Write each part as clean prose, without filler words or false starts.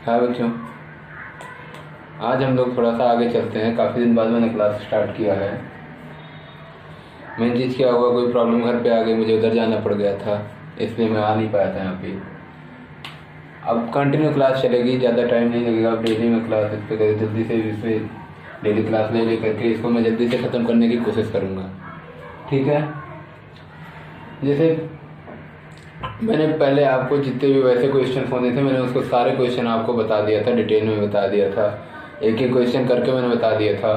हाँ बच्चों, आज हम लोग थोड़ा सा आगे चलते हैं। काफ़ी दिन बाद मैंने क्लास स्टार्ट किया है। मेन चीज़ क्या हुआ, कोई प्रॉब्लम घर पे आ गई, मुझे उधर जाना पड़ गया था, इसलिए मैं आ नहीं पाया था यहाँ पे। अब कंटिन्यू क्लास चलेगी, ज़्यादा टाइम नहीं लगेगा। अब डेली में क्लास इस पर जल्दी से इस पर डेली क्लास ले करके इसको मैं जल्दी से ख़त्म करने की कोशिश करूँगा, ठीक है। जैसे मैंने पहले आपको जितने भी वैसे क्वेश्चन होने थे, मैंने उसको सारे क्वेश्चन आपको बता दिया था, डिटेल में बता दिया था, एक एक क्वेश्चन करके मैंने बता दिया था।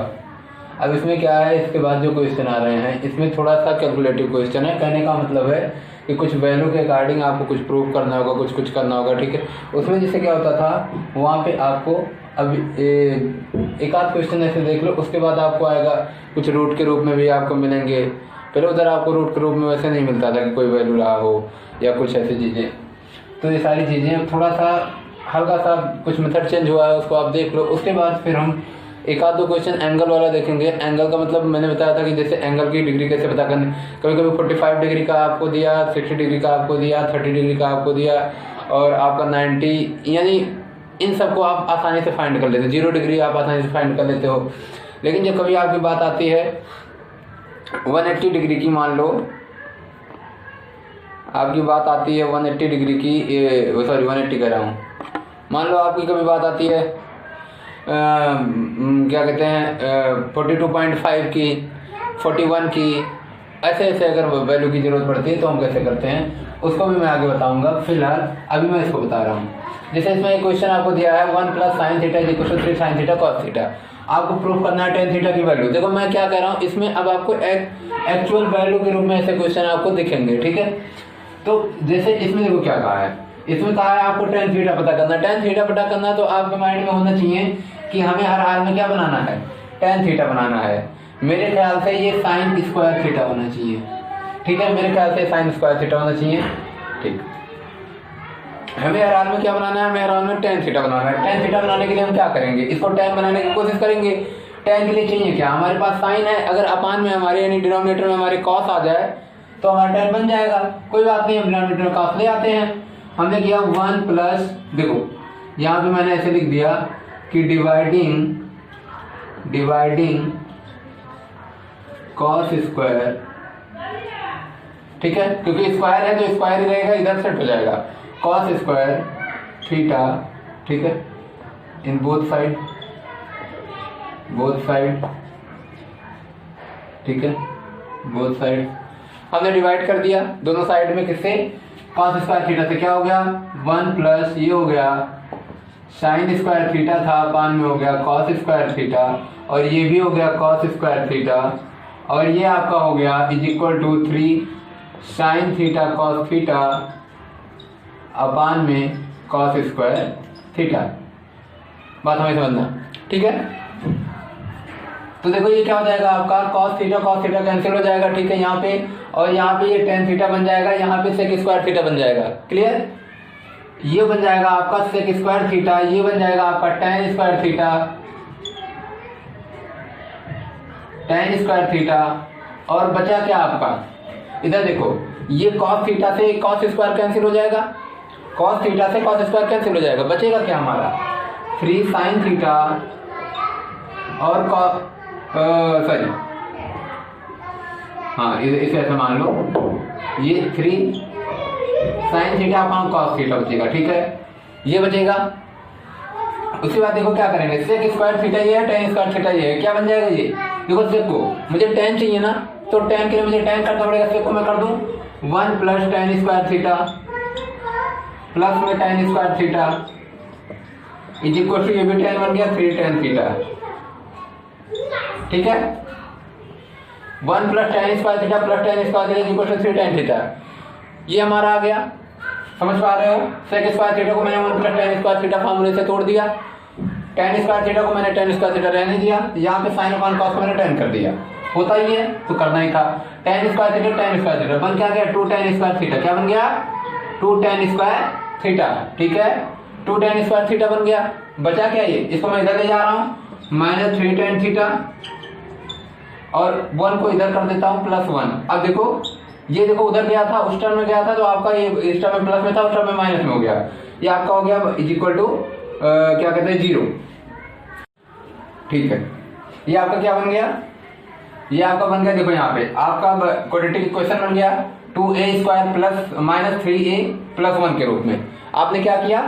अब इसमें क्या है, इसके बाद जो क्वेश्चन आ रहे हैं इसमें थोड़ा सा कैलकुलेटिव क्वेश्चन है। कहने का मतलब है कि कुछ वैल्यू के अकॉर्डिंग आपको कुछ प्रूव करना होगा, कुछ करना होगा, ठीक है। उसमें जैसे क्या होता था, वहाँ पे आपको अब एक आध क्वेश्चन ऐसे देख लो, उसके बाद आपको आएगा कुछ रूट के रूप में भी आपको मिलेंगे। पहले उधर आपको रूट के रूप में वैसे नहीं मिलता था कि कोई वैल्यू रहा हो या कुछ ऐसी चीज़ें। तो ये सारी चीज़ें थोड़ा सा हल्का सा कुछ मेथड चेंज हुआ है, उसको आप देख लो। उसके बाद फिर हम एक आध दो क्वेश्चन एंगल वाला देखेंगे। एंगल का मतलब मैंने बताया था कि जैसे एंगल की डिग्री कैसे पता करनी। कभी कभी 45 डिग्री का आपको दिया, 60 डिग्री का आपको दिया, 30 डिग्री का आपको दिया, और आपका 90, यानी इन सबको आप आसानी से फाइंड कर लेते हो। 0 डिग्री आप आसानी से फाइंड कर लेते हो। लेकिन जब कभी आपकी बात आती है 180 डिग्री की, मान लो आपकी बात आती है 180 डिग्री की, सॉरी 180 कह रहा हूँ। मान लो आपकी कभी बात आती है क्या कहते हैं 42.5 की, 41 की, ऐसे ऐसे अगर वैल्यू की ज़रूरत पड़ती है तो हम कैसे करते हैं उसको भी मैं आगे बताऊंगा। फिलहाल अभी मैं इसको बता रहा हूँ। जैसे इसमें एक क्वेश्चन आपको दिया है 1 + sin θ = 3 sin θ cos θ। आपको प्रूफ करना है tan θ की वैल्यू। देखो मैं क्या कह रहा हूँ, इसमें अब आपको एक्चुअल वैल्यू के रूप में ऐसे क्वेश्चन आपको दिखेंगे, ठीक है। तो जैसे इसमें देखो क्या कहा है, इसमें कहा है आपको tan θ पता करना। tan θ पता करना तो आपके माइंड में होना चाहिए कि हमें हर हाल में क्या बनाना है, tan θ बनाना है। मेरे ख्याल से ये sin स्क्वायर θ होना चाहिए, ठीक है। मेरे ख्याल से sin स्क्वायर θ होना चाहिए, ठीक। हमें हर हाल में क्या बनाना है, हमें हर हाल में tan θ बनाना है। tan θ बनाने के लिए हम क्या करेंगे, इसको tan बनाने की कोशिश करेंगे। tan के लिए चाहिए क्या, हमारे पास sin है, अगर अपान में हमारे यानी डिनोमिनेटर में हमारे cos आ जाए तो हमारा tan बन जाएगा। कोई बात नहीं, हम डिनोमिनेटर में cos ले आते हैं। हमने किया 1 प्लस, देखो यहाँ पे मैंने ऐसे लिख दिया कि डिवाइडिंग cos स्क्वायर, ठीक है, क्योंकि स्क्वायर है तो स्क्वायर ही रहेगा, इधर सेट हो जाएगा। cos स्क्वायर थीटा, ठीक है, इन बोथ साइड, ठीक है, बोथ साइड हमने डिवाइड कर दिया दोनों साइड में। किससे, cos स्क्वायर थीटा से। क्या हो गया 1 प्लस ये हो गया sin स्क्वायर थीटा था, अपान में हो गया cos स्क्वायर थीटा, और ये भी हो गया cos स्क्वायर थीटा, और ये आपका हो गया = 3 sin थीटा cos थीटा अपान में cos स्क्वायर थीटा। बात हमें समझना, ठीक है। तो देखो ये क्या हो जाएगा आपका cos थीटा कैंसिल हो जाएगा, ठीक है, यहाँ पे, और यहाँ पे ये tan थीटा बन जाएगा, यहाँ पे sec स्क्वायर थीटा बन जाएगा। क्लियर, ये बन जाएगा आपका sec स्क्वायर थीटा, ये बन जाएगा आपका tan स्क्वायर थीटा, और बचा क्या आपका, इधर देखो ये cos थीटा से cos स्क्वायर कैंसिल हो जाएगा, cos थीटा से cos स्क्वायर कैंसिल हो जाएगा। बचेगा क्या हमारा 3 sin थीटा, और सॉरी हाँ इसे ऐसे मान लो, ये 3 sin theta upon cos theta बचेगा, ठीक है, ये बचेगा। उसके बाद देखो क्या करेंगे, sec स्क्वायर थीटा ये है, tan स्क्वायर थीटा ये है, क्या बन जाएगा ये, देखो sec को मुझे tan चाहिए ना, तो tan के लिए मुझे tan करना पड़ेगा। sec को मैं कर दूं 1 plus tan square theta plus में tan स्क्वायर थीटा = ये भी tan बन गया 3 tan थीटा, ठीक है। 1 plus tan square theta plus tan square theta = 3 tan theta, ये हमारा आ गया। समझ पा रहे हो, sec स्क्वायर थीटा को मैंने 1 प्लस tan स्क्वायर थीटा फार्मूले से तोड़ दिया, tan स्क्वायर थीटा को मैंने tan स्क्वायर थीटा रहने दिया, यहाँ पे sin अपॉन cos को मैंने tan कर दिया। होता ही है तो करना ही था। tan स्क्वायर थीटा बन क्या गया 2 tan स्क्वायर थीटा, क्या बन गया 2 tan स्क्वायर थीटा, ठीक है, 2 tan स्क्वायर थीटा बन गया। बचा क्या ये, इसको मैं इधर ले जा रहा हूँ -3 tan थीटा, और 1 को इधर कर देता हूँ +1। अब देखो ये देखो उधर गया था, उस टर्म में गया था, तो आपका ये इस टर्म में प्लस में था, उस टर्म में माइनस में हो गया। ये आपका हो गया = क्या कहते हैं 0। ठीक है, ये आपका क्या बन गया, ये आपका बन गया, देखो यहाँ पे आपका क्वाड्रेटिक इक्वेशन बन गया 2a² प्लस -3a + 1 के रूप में। आपने क्या किया,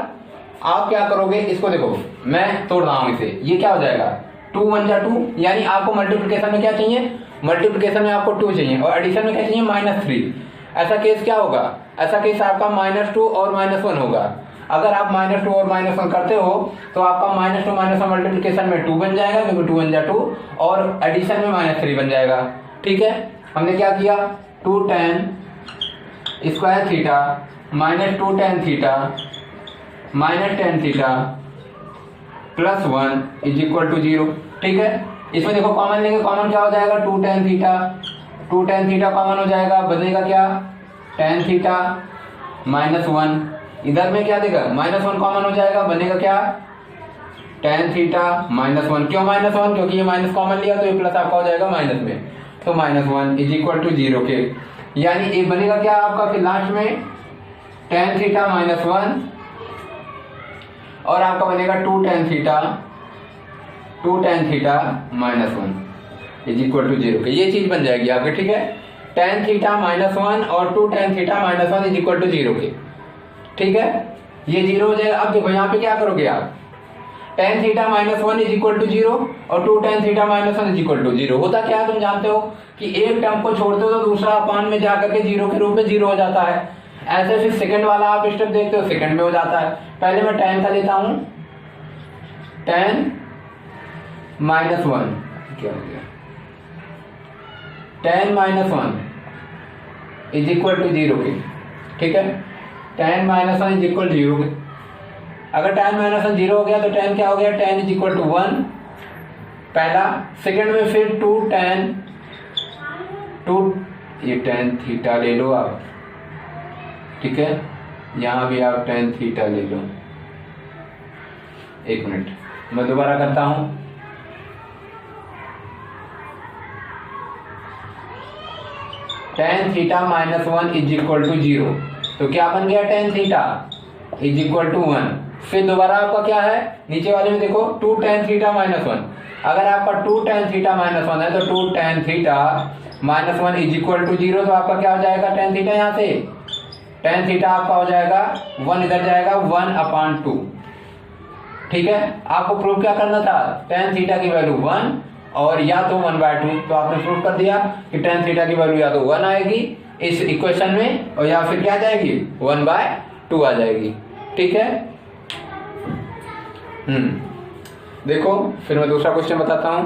आप क्या करोगे, इसको देखो मैं तोड़ रहा हूं इसे, ये क्या हो जाएगा 2 1 जा 2, यानी आपको मल्टीप्लिकेशन में क्या चाहिए, मल्टीप्लिकेशन में आपको 2 चाहिए और एडिशन में क्या चाहिए -3। ऐसा केस क्या होगा, ऐसा केस आपका -2 और -1 होगा। अगर आप -2 और -1 करते हो तो आपका -2 -1 मल्टीप्लिकेशन में 2 बन जाएगा, क्योंकि 2 1 जा 2, और एडिशन में -3 बन जाएगा। ठीक है, हमने क्या किया 2 tan square theta -2 tan theta -tan theta +1 = 0। ठीक है, इसमें देखो कॉमन लेंगे, कॉमन क्या हो जाएगा 2 tan थीटा कॉमन हो जाएगा, बनेगा क्या tan थीटा -1, इधर में क्या देगा -1 कॉमन हो जाएगा, बनेगा क्या tan थीटा -1। क्यों -1, क्योंकि ये माइनस कॉमन लिया तो ये प्लस आपका हो जाएगा माइनस में, तो -1 = 0 के, यानी ये बनेगा क्या आपका फिर लास्ट में tan थीटा -1 और आपका बनेगा 2 tan थीटा -1 = 0 के, ये चीज बन जाएगी आपके। ठीक है, tan थीटा -1 और 2 tan थीटा -1 = 0 के। ठीक है, ये 0 हो जाएगा। अब देखो यहाँ पे क्या करोगे आप, tan थीटा -1 = 0 और 2 tan थीटा -1 = 0। होता क्या है तुम जानते हो कि एक टर्म को छोड़ते हो तो दूसरा अपान में जाकर के 0 के रूप में 0 हो जाता है। ऐसे फिर सेकंड वाला आप स्टेप देखते हो, सेकंड में हो जाता है। पहले मैं tan का लेता हूं, tan -1 क्या हो गया, tan -1 = 0 के। ठीक है, tan -1 = 0 के। अगर tan -1 0 हो गया तो tan क्या हो गया, tan = 1 पहला। सेकंड में फिर 2 ये tan थीटा ले लो आप। ठीक है, यहां भी आप tan थीटा ले लो। एक मिनट मैं दोबारा करता हूं, tan थीटा -1 = 0, तो क्या बन गया tan थीटा = 1। फिर दोबारा आपका क्या है, नीचे वाले में देखो 2 tan थीटा -1। अगर आपका 2 tan थीटा -1 है तो 2 tan थीटा -1 = 0, तो आपका क्या हो जाएगा tan थीटा, यहाँ से tan थीटा आपका हो जाएगा 1, इधर जाएगा 1/2। ठीक है, आपको प्रूफ क्या करना था, tan थीटा की वैल्यू 1 और या तो 1/2, तो आपने प्रूफ कर दिया कि tan थीटा की वैल्यू या तो 1 आएगी इस इक्वेशन में, और या फिर क्या जाएगी 1/2 आ जाएगी। ठीक है, देखो फिर मैं दूसरा क्वेश्चन बताता हूं।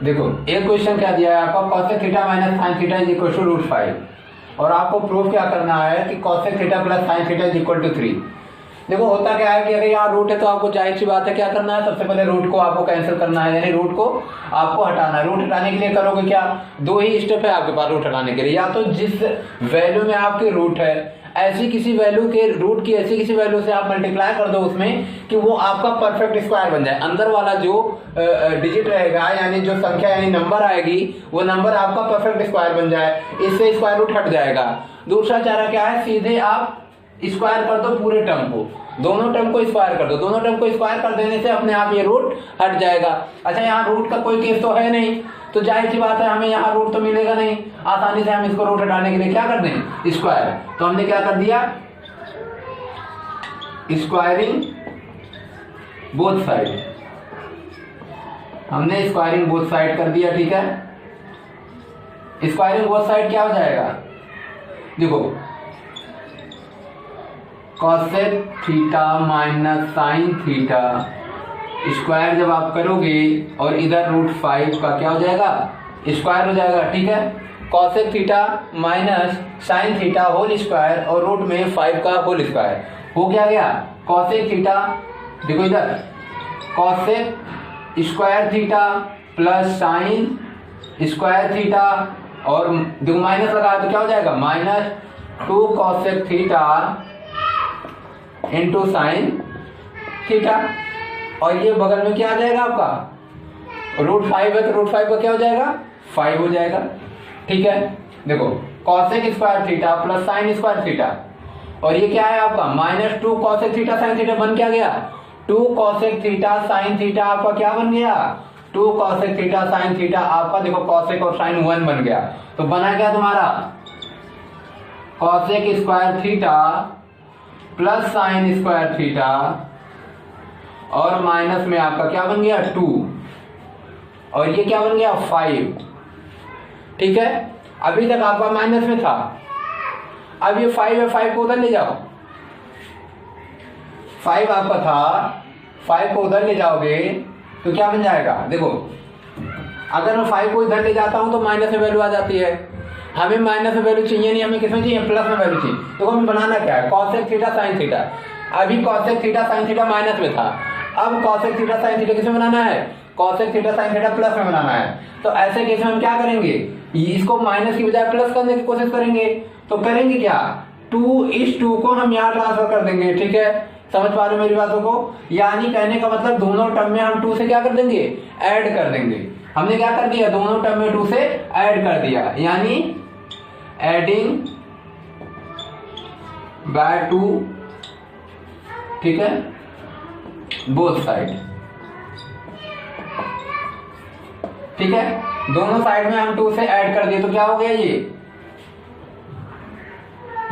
देखो एक क्वेश्चन क्या दिया है आपका, cosec थीटा -sin थीटा = √5, और आपको प्रूफ क्या करना है कि cosec थीटा + sin थीटा = 3। देखो होता क्या है कि अगर यहाँ रूट है तो आपको जाहिर सी बात है क्या करना है, सबसे पहले रूट को आपको कैंसिल करना है, यानी रूट को आपको हटाना है। रूट हटाने के लिए करोगे क्या, 2 ही स्टेप है आपके पास रूट हटाने के लिए। या तो जिस वैल्यू में आपके रूट है ऐसी किसी वैल्यू के रूट की ऐसी किसी वैल्यू से आप मल्टीप्लाई कर दो उसमें कि वो आपका परफेक्ट स्क्वायर बन जाए। अंदर वाला जो डिजिट रहेगा यानी जो संख्या यानी नंबर आएगी वो नंबर आपका परफेक्ट स्क्वायर बन जाए, इससे स्क्वायर रूट हट जाएगा। दूसरा चारा क्या है, सीधे आप स्क्वायर कर दो पूरे टर्म को, दोनों टर्म को स्क्वायर कर दो। दोनों टर्म को स्क्वायर कर देने से अपने आप ये रूट हट जाएगा। अच्छा यहाँ रूट का कोई केस तो है नहीं, तो जाहिर सी बात है हमें यहाँ रूट तो मिलेगा नहीं, आसानी से हम इसको रूट हटाने के लिए क्या कर दें, स्क्वायर। तो हमने क्या कर दिया, स्क्वायरिंग बोथ साइड, हमने स्क्वायरिंग बोथ साइड कर दिया। ठीक है, स्क्वायरिंग बोथ साइड क्या हो जाएगा, देखो cosec theta minus sine theta square जब आप करोगे और इधर √5 का क्या हो जाएगा, स्क्वायर हो जाएगा। ठीक है, cosec theta minus sine theta whole square और रूट में 5 का होल स्क्वायर हो क्या गया, cosec थीटा, देखो इधर cosec square theta plus sine square theta और देखो माइनस लगा तो क्या हो जाएगा, -2 cosec theta into sine theta, और ये बगल में क्या आ जाएगा आपका √5 है तो √5 का क्या हो जाएगा 5 हो जाएगा। ठीक है, देखो cosec square theta plus sine square theta, और ये क्या है आपका -2 कॉसेक थीटा साइन थीटा बन क्या गया 2 कॉसेक थीटा साइन थीटा आपका क्या बन गया 2 कॉसेक थीटा साइन थीटा आपका, देखो कॉसेक और साइन 1 बन गया, तो बना क्या तुम्हारा cosec square theta plus sine square theta और माइनस में आपका क्या बन गया 2 और ये क्या बन गया 5। ठीक है, अभी तक आपका माइनस में था, अब ये 5 है 5 को उधर ले जाओ, 5 आपका था 5 को उधर ले जाओगे तो क्या बन जाएगा, देखो अगर मैं 5 को इधर ले जाता हूं तो माइनस में वैल्यू आ जाती है, हमें माइनस में वैल्यू चाहिए नहीं, हमें किसमें चाहिए प्लस में वैल्यू चाहिए। तो हमें बनाना क्या है कॉसेक थीटा साइन थीटा, अभी cosec theta sine theta minus में था, अब कॉसेक थीटा साइन थीटा किसमें बनाना है cosec theta sine theta plus में बनाना है। तो ऐसे केस में हम क्या करेंगे इसको माइनस की बजाय प्लस करने की कोशिश करेंगे, तो करेंगे क्या 2:2 को हम यहाँ ट्रांसफर कर देंगे। ठीक है, समझ पा रहे हो मेरी बातों को, यानी कहने का मतलब दोनों टर्म में हम 2 से क्या कर देंगे ऐड कर देंगे। हमने क्या कर दिया दोनों टर्म में 2 से ऐड कर दिया, यानी एडिंग बाय 2, ठीक है बोथ साइड। ठीक है, दोनों साइड में हम 2 से ऐड कर दिए तो क्या हो गया ये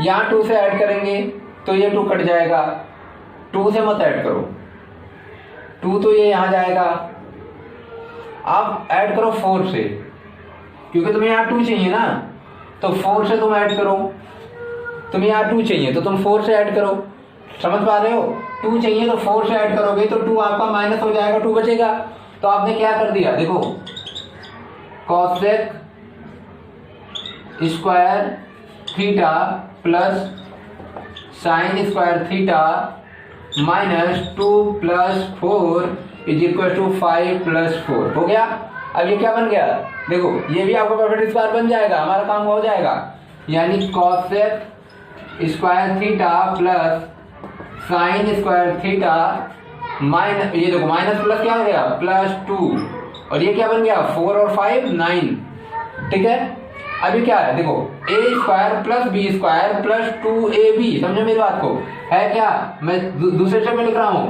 यहां 2 से ऐड करेंगे तो ये 2 कट जाएगा, 2 से मत ऐड करो 2 तो ये यहां जाएगा, अब ऐड करो 4 से, क्योंकि तुम्हें यहां 2 चाहिए ना, तो 4 से तुम ऐड करो, तुम्हें यहां 2 चाहिए तो तुम 4 से ऐड करो। समझ पा रहे हो 2 चाहिए तो 4 से ऐड करोगे तो 2 आपका माइनस हो जाएगा, 2 बचेगा। तो आपने क्या कर दिया देखो cosec square theta plus sine square theta -2 + 4 = 5 + 4 हो गया। अब ये क्या बन गया देखो ये भी आपका परफेक्ट स्क्वायर बन जाएगा, हमारा काम हो जाएगा, यानी cosec square theta plus sine square theta minus, ये देखो माइनस प्लस क्या हो गया +2 और ये क्या बन गया 4 और 5 9। ठीक है, अभी क्या है देखो a² + b² + 2ab, समझो मेरी बात को, है क्या मैं दूसरे स्टेप में लिख रहा हूं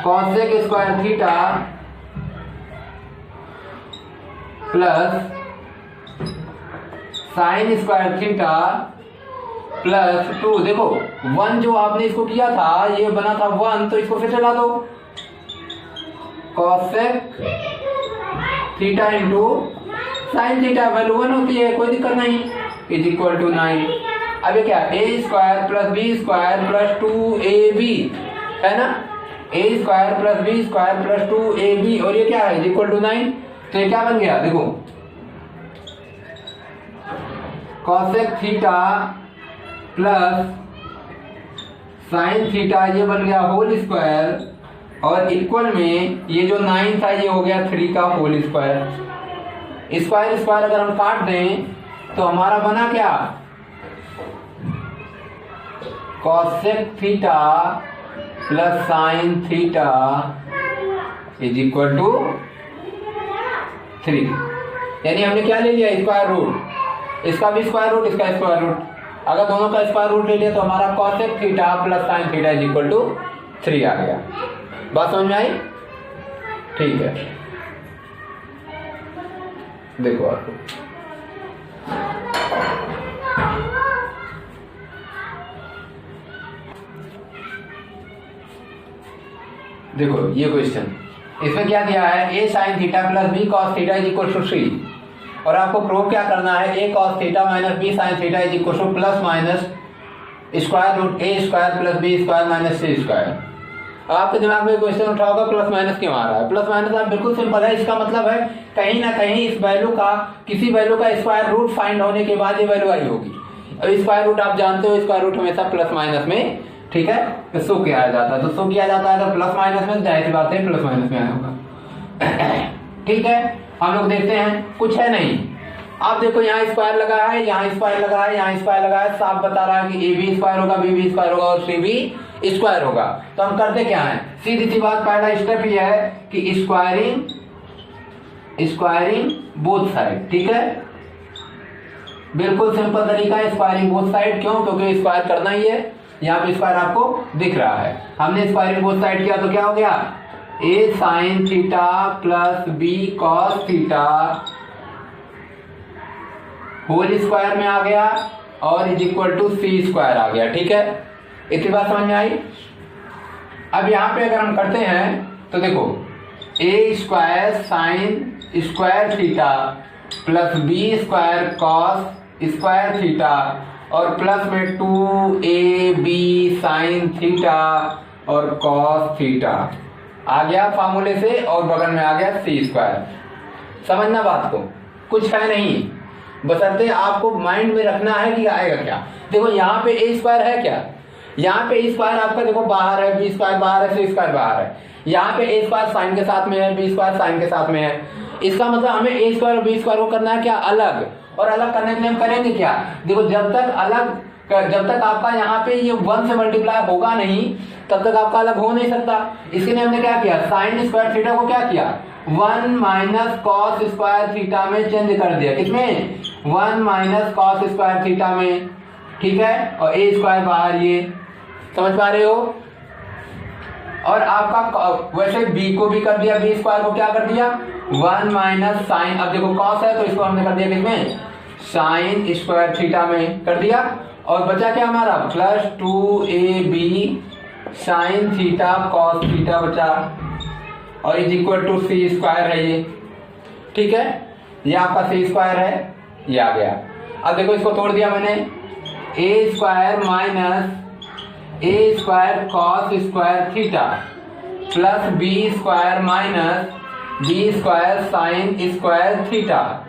cosec square theta plus sine square theta +2, देखो 1 जो आपने इसको किया था ये बना था 1, तो इसको फिर चला दो cosec theta into sine theta, value 1 होती है कोई दिक्कत नहीं, = 9। अब ये क्या a² + b² + 2ab है ना, a² + b² + 2ab और ये क्या है = 9। तो ये क्या बन गया देखो cosec theta plus sine theta ये बन गया होल स्क्वायर और इक्वल में ये जो 9 था ये हो गया 3 का होल स्क्वायर। स्क्वायर स्क्वायर अगर हम काट दें तो हमारा बना क्या cosec theta plus sine theta = 3, यानी हमने क्या ले लिया स्क्वायर रूट, इसका भी स्क्वायर रूट इसका स्क्वायर रूट, अगर दोनों का स्क्वायर रूट ले लिया तो हमारा cosec theta plus sine theta = 3 आ गया। बात समझ में आई? ठीक है, देखो आपको देखो ये क्वेश्चन इसमें क्या दिया है a sin theta plus b cos theta = 3 और आपको प्रूव क्या करना है a cos theta minus b sin theta = ±√a² + b² - c²। आपके दिमाग में क्वेश्चन उठा होगा प्लस माइनस क्यों आ रहा है, प्लस माइनस आप बिल्कुल सिंपल है, इसका मतलब है कहीं ना कहीं इस वैल्यू का किसी वैल्यू का स्क्वायर रूट फाइंड होने के बाद ये वैल्यू आई होगी। अब स्क्वायर रूट आप जानते हो स्क्वायर रूट हमेशा प्लस माइनस में, ठीक है, तो शो किया जाता है, तो शो किया जाता है तो प्लस माइनस में जाहिर सी बात है प्लस माइनस में आया होगा। ठीक है, हम लोग देखते हैं कुछ है नहीं। आप देखो यहाँ स्क्वायर लगा है, यहाँ स्क्वायर लगा है, यहाँ स्क्वायर लगा है, साफ बता रहा है कि a b स्क्वायर होगा, b b स्क्वायर होगा और c b स्क्वायर होगा। तो हम करते क्या है, सीधी सी बात, पहला स्टेप ये है कि स्क्वायरिंग बोथ साइड। ठीक है, बिल्कुल सिंपल तरीका है स्क्वायरिंग बोथ साइड। क्यों? क्योंकि स्क्वायर करना ही है। यहाँ पे स्क्वायर आपको दिख रहा है। हमने स्क्वायरिंग बोथ साइड किया तो क्या हो गया, a sin theta plus b cos theta whole square में आ गया और is equal to C square आ गया। ठीक है, इतनी बात समझ में आई। अब यहाँ पे अगर हम करते हैं तो देखो a square sine square theta plus b square cos square theta और प्लस में 2ab साइन थीटा और कॉस थीटा आ गया फार्मूले से, और बगल में आ गया सी स्क्वायर। समझना बात को, कुछ है नहीं, बशर्ते आपको माइंड में रखना है कि आएगा क्या। देखो यहाँ पे ए स्क्वायर है क्या, यहाँ पे ए स्क्वायर आपका देखो बाहर है, बी स्क्वायर बाहर है, सी स्क्वायर बाहर है। यहाँ पे ए स्क्वायर साइन के साथ में है, बी स्क्वायर साइन के साथ में है। इसका मतलब हमें ए स्क्वायर और बी स्क्वायर को करना है क्या, अलग। और अलग करने के लिए हम करेंगे क्या, देखो जब तक आपका यहाँ पे ये 1 से मल्टीप्लाई होगा नहीं तब तक आपका अलग हो नहीं सकता। इसके लिए हमने क्या किया, साइन स्क्वायर थीटा को क्या किया, 1 माइनस कॉस स्क्वायर थीटा में चेंज कर दिया। किसमें, 1 माइनस कॉस स्क्वायर थीटा में। ठीक है, और ए स्क्वायर बाहर, ये समझ पा रहे हो। और आपका वैसे b को भी कर दिया, b स्क्वायर को क्या कर दिया, 1 माइनस साइन, अब देखो कॉस है तो इसको हमने कर दिया किसमें, साइन स्क्वायर थीटा में कर दिया। और बचा क्या हमारा, plus 2ab sine theta cos theta बचा, और is equal to C square है ये। ठीक है, ये आपका सी स्क्वायर है, ये आ गया। अब देखो इसको तोड़ दिया मैंने, A square minus A square cos square theta plus B square minus B square sine square theta.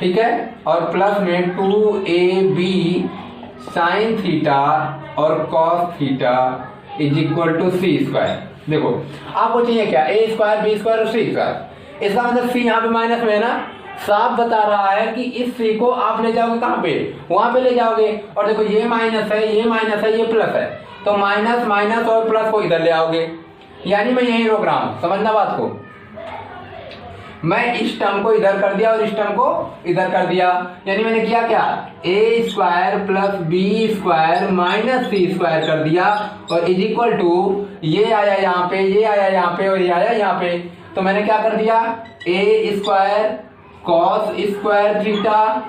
ठीक है, और प्लस में 2ab साइन थीटा और cos theta is equal to C square. देखो आपको चाहिए क्या, ए स्क्वायर बी स्क्वायर और सी स्क्वायर। इसका मतलब सी यहाँ पे माइनस में है ना, साफ बता रहा है कि इस सी को आप ले जाओगे कहाँ पे, वहां पे ले जाओगे। और देखो ये माइनस है, ये माइनस है, ये प्लस है, तो माइनस माइनस और प्लस को इधर ले आओगे। यानी मैं यही रोक रहा हूं, समझना बात को। मैं इस टर्म को इधर कर दिया और इस टर्म को इधर कर दिया। यानी मैंने किया क्या, A square plus B square minus C square कर दिया, और इज इक्वल टू ये आया यहाँ पे, ये आया यहाँ पे और ये आया यहाँ पे। तो मैंने क्या कर दिया, A square cos square theta,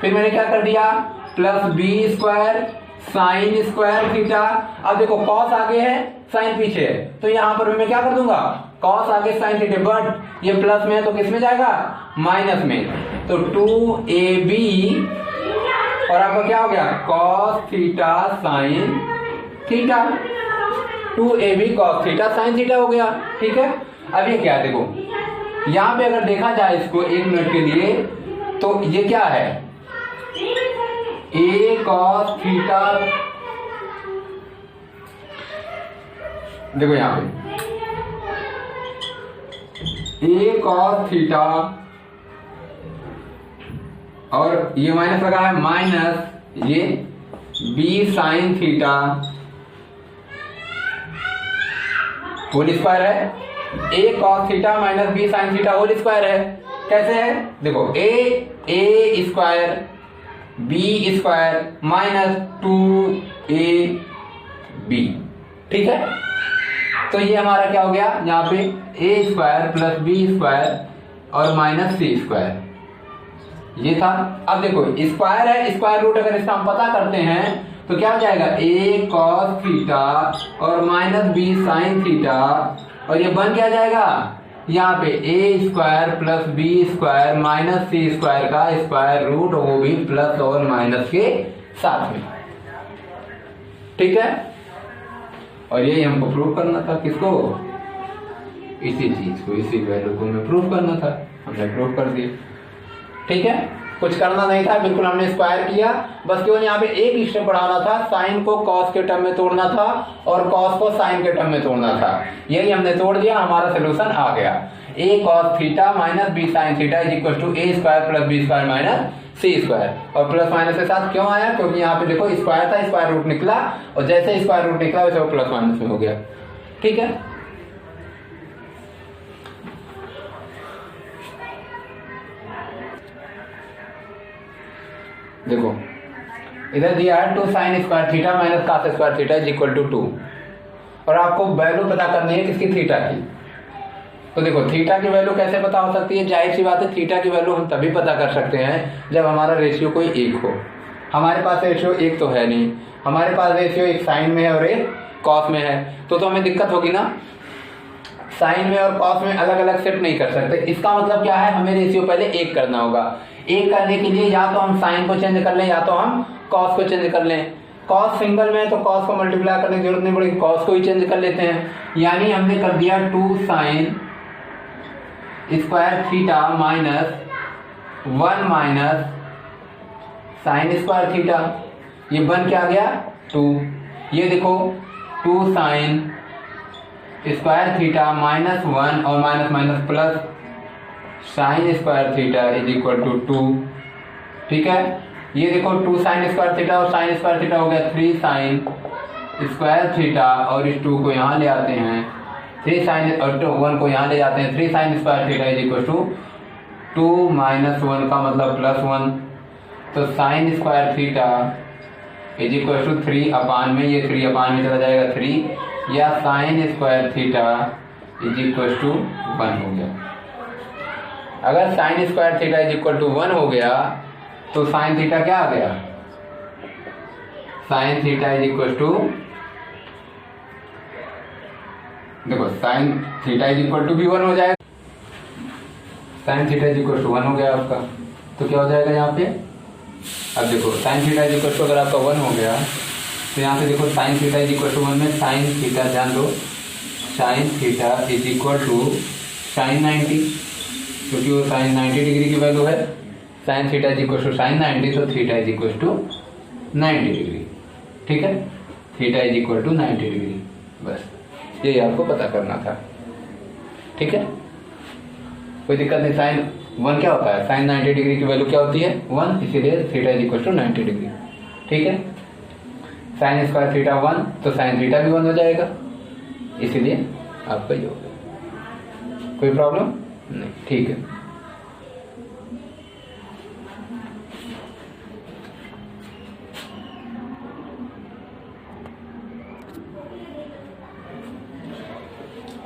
फिर मैंने क्या कर दिया, plus B square sine square theta. अब देखो कॉस आगे है, साइन पीछे है, तो यहाँ पर मैं क्या कर दूंगा, कॉस आगे साइन थीटा, बट ये प्लस में है तो किस में जाएगा, माइनस में। तो 2ab और आपका क्या हो गया, cos theta sine theta, 2ab cos theta sine theta हो गया। ठीक है, अब ये क्या है, देखो यहाँ पे अगर देखा जाए इसको 1 मिनट के लिए, तो ये क्या है, ए कॉस थीटा, देखो यहाँ पे ए कॉस थीटा और ये माइनस लगा है, माइनस ये B sine theta whole square है। A cos theta minus B sine theta whole square है। कैसे है, देखो A square B square minus 2ab। ठीक है, तो ये हमारा क्या हो गया, यहाँ पे A square plus B square और माइनस सी स्क्वायर, ये था। अब देखो स्क्वायर है, स्क्वायर रूट अगर इसका हम पता करते हैं तो क्या हो जाएगा, ए कॉस थीटा और माइनस बी साइन थीटा, और ये बन क्या जाएगा, यहाँ पे A square plus B square minus C square का स्क्वायर रूट, वो भी प्लस और माइनस के साथ में। ठीक है, और यही हमको प्रूव करना था, किसको, इसी चीज को, इसी वैल्यू को हमें प्रूव करना था, हमने प्रूव कर दिया। ठीक है, कुछ करना नहीं था, बिल्कुल हमने स्क्वायर किया, बस केवल यहाँ पे एक स्टेप बढ़ाना था, साइन को कॉस के टर्म में तोड़ना था और कॉस को साइन के टर्म में तोड़ना था। यही हमने तोड़ दिया, हमारा सोल्यूशन आ गया। A cos theta minus B sine theta is equal to A square plus B square minus C square, और प्लस माइनस के साथ क्यों आया, क्योंकि यहाँ पे देखो स्क्वायर था, स्क्वायर रूट निकला, और जैसे स्क्वायर रूट निकला वैसे वो प्लस माइनस में हो गया। ठीक है, देखो इधर दिया है 2 sin square theta minus cos square theta is equal to 2, और आपको वैल्यू पता करनी है किसकी, थीटा की। तो देखो थीटा की वैल्यू कैसे पता हो सकती है, जाहिर सी बात है थीटा की वैल्यू हम तभी पता कर सकते हैं जब हमारा रेशियो कोई एक हो। हमारे पास रेशियो एक तो है नहीं, हमारे पास रेशियो एक साइन में है और एक कॉस में है, तो हमें दिक्कत होगी ना, साइन में और कॉस में अलग अलग शिफ्ट नहीं कर सकते। इसका मतलब क्या है, हमें रेशियो पहले एक करना होगा। एक करने के लिए या तो हम साइन को चेंज कर लें या तो हम कॉस को चेंज कर लें। कॉस सिंगल में है तो कॉस को मल्टीप्लाई करने की जरूरत नहीं पड़ेगी, कॉस को ही चेंज कर लेते हैं। यानी हमने कर दिया 2 sin square theta minus 1 minus sine square theta, ये बन क्या गया 2। ये देखो 2 sin स्क्वायर थीटा माइनस 1 और minus minus plus sine square theta is equal to 2। ठीक है, ये देखो 2 sin स्क्वायर थीटा और साइन स्क्वायर थीटा हो गया 3 sin स्क्वायर थीटा, और इस 2 को यहाँ ले आते हैं, 3 sin और 1 को यहाँ ले जाते हैं, 3 sin square theta is equal to 2 minus 1 का मतलब प्लस 1, तो sine square theta is equal to 3 upon में, ये 3 अपान में चला जाएगा 3, या sine square theta is equal to 1 हो गया। अगर sine square theta is equal to 1 हो गया तो साइन थीटा क्या आ गया, sine theta is equal to, देखो sine theta is equal to भी 1 हो जाएगा, sine theta is equal to 1 हो गया आपका, तो क्या हो जाएगा यहाँ पे, अब देखो sine theta is equal to अगर आपका 1 हो गया तो यहाँ पे देखो sine theta is equal to 1 में साइन थीटा ध्यान दो, sine theta is equal to sine 90, क्योंकि वो साइन 90 डिग्री की वैल्यू है, sine theta is equal to sine 90, तो theta is equal to 90 degree. ठीक है, theta is equal to 90 degree, बस यही आपको पता करना था। ठीक है, कोई दिक्कत नहीं। साइन 1 क्या होता है, साइन 90 डिग्री की वैल्यू क्या होती है 1, इसीलिए theta is equal to 90 degree. ठीक है, साइन स्क्वायर थीटा 1 तो साइन थीटा भी 1 हो जाएगा, इसीलिए आपका ये होगा। कोई प्रॉब्लम नहीं, ठीक है।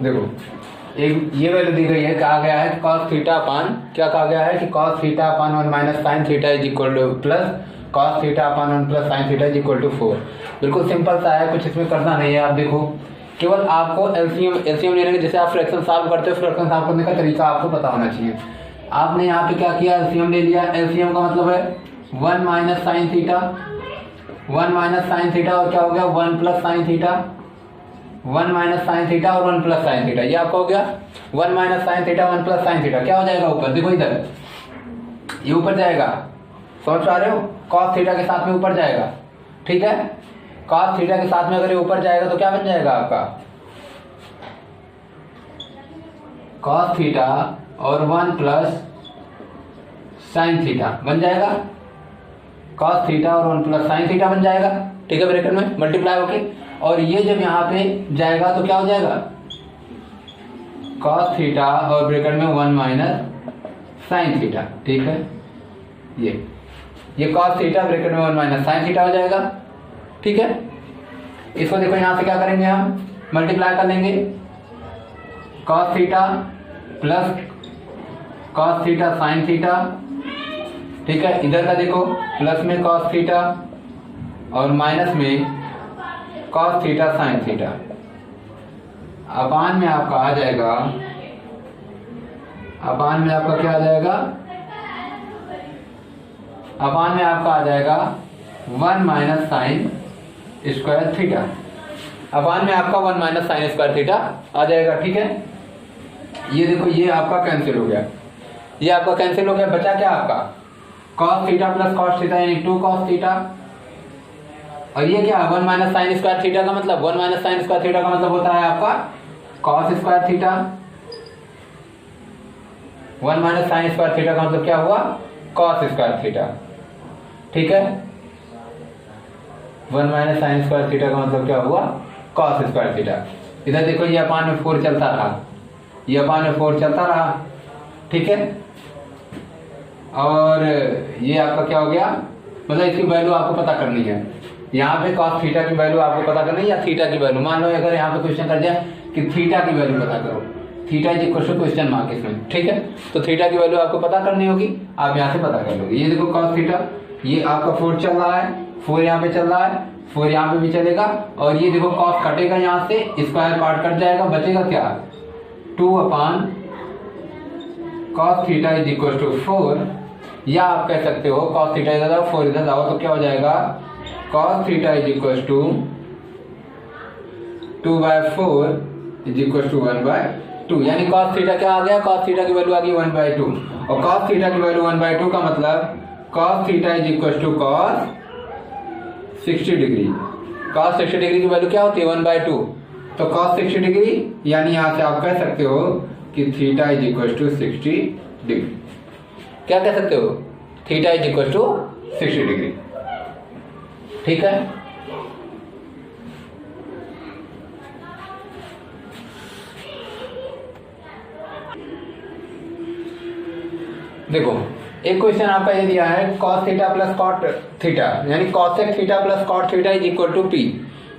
देखो एक ये वैल्यू दी गई है, कहा गया है cos थीटा अपान, क्या कहा गया है कि cos theta upon 1 minus sine theta is equal to plus cos theta upon 1 plus sine theta is equal to 4। बिल्कुल सिंपल सा है, कुछ इसमें करना नहीं है। आप देखो केवल आपको एलसीएम लेने के, जैसे आप फ्रैक्शन सॉल्व करते हो, फ्रैक्शन सॉल्व करने का तरीका आपको पता होना चाहिए। आपने यहाँ पे क्या किया, एलसीएम ले लिया। एलसीएम का मतलब है 1 minus sine theta, 1 minus sine theta, और क्या हो गया 1 plus sine theta, 1 minus sine theta और 1 प्लस साइन थीटा, ये आपका हो गया 1 minus sine theta 1 plus sine theta. क्या हो जाएगा ऊपर, देखो इधर ये ऊपर जाएगा, समझ पा रहे हो, cos थीटा के साथ में ऊपर जाएगा। ठीक है, cos थीटा के साथ में अगर ये ऊपर जाएगा तो क्या बन जाएगा आपका, cos थीटा और 1 प्लस साइन थीटा बन जाएगा, cos थीटा और 1 प्लस साइन थीटा बन जाएगा। ठीक है, ब्रैकेट में मल्टीप्लाई होके, और ये जब यहाँ पे जाएगा तो क्या हो जाएगा, cos थीटा और ब्रैकेट में 1 माइनस साइन थीटा। ठीक है, ये cos थीटा ब्रैकेट में 1 माइनस साइन थीटा हो जाएगा। ठीक है, इसको देखो यहाँ से क्या करेंगे, हम मल्टीप्लाई कर लेंगे, cos theta plus cos theta sine theta. ठीक है, इधर का देखो प्लस में cos थीटा और माइनस में cos थीटा साइन थीटा, अपान में आपका आ जाएगा, अपान में आपका क्या आ जाएगा, अपान में आपका आ जाएगा 1 माइनस साइन स्क्वायर थीटा, अपान में आपका 1 माइनस साइन स्क्वायर थीटा आ जाएगा। ठीक है, ये देखो ये आपका कैंसिल हो गया, ये आपका कैंसिल हो गया, बचा क्या आपका cos theta plus cos theta यानी 2 cos थीटा, और ये क्या 1 माइनस साइन स्क्वायर थीटा का मतलब 1 माइनस साइन स्क्वायर थीटा का मतलब होता है आपका cos square theta, 1 minus sine square theta का मतलब क्या हुआ cos स्क्वायर थीटा। ठीक है। 1 माइनस साइन स्क्वायर थीटा का मतलब क्या हुआ, कॉस स्क्वायर थीटा। इधर देखो ये अपान में 4 चलता रहा, ये अपान में 4 चलता रहा, ठीक है। और ये आपका क्या हो गया, मतलब इसकी वैल्यू आपको पता करनी है। यहाँ पे कॉस थीटा की वैल्यू आपको पता करनी है या थीटा की वैल्यू। मान लो अगर यहाँ पे क्वेश्चन कर दिया कि थीटा की वैल्यू पता करो, theta is equal to question mark इसमें, ठीक है। तो थीटा की वैल्यू आपको पता करनी होगी, आप यहाँ से पता कर लोगे। ये देखो कॉस थीटा, ये आपका 4 चल रहा है, 4 यहाँ पे चल रहा है, 4 यहाँ पे भी चलेगा। और ये देखो कॉस कटेगा यहाँ से, स्क्वायर पार्ट कट जाएगा, बचेगा क्या 2 upon cos theta is equal to 4। या आप कह सकते हो कॉस थीटा इधर जाओ 4 इधर जाओ तो क्या हो जाएगा cos theta is equal to 2/4 is equal to 1/2। यानी कॉस थीटा क्या आ गया, कॉस थीटा की वैल्यू आ गई 1/2। और कॉस थीटा की वैल्यू 1/2 का मतलब cos theta is equal to cos 60 degree. Cos 60 degree की वैल्यू क्या होती है 1/2। तो कॉस 60 डिग्री, यानी यहां से आप कह सकते हो कि theta is equal to 60 degree. क्या कह सकते हो, theta is equal to 60 degree, ठीक है। देखो एक क्वेश्चन आपका ये दिया है cos theta plus cot theta, यानी cosec theta plus cot theta is equal to p.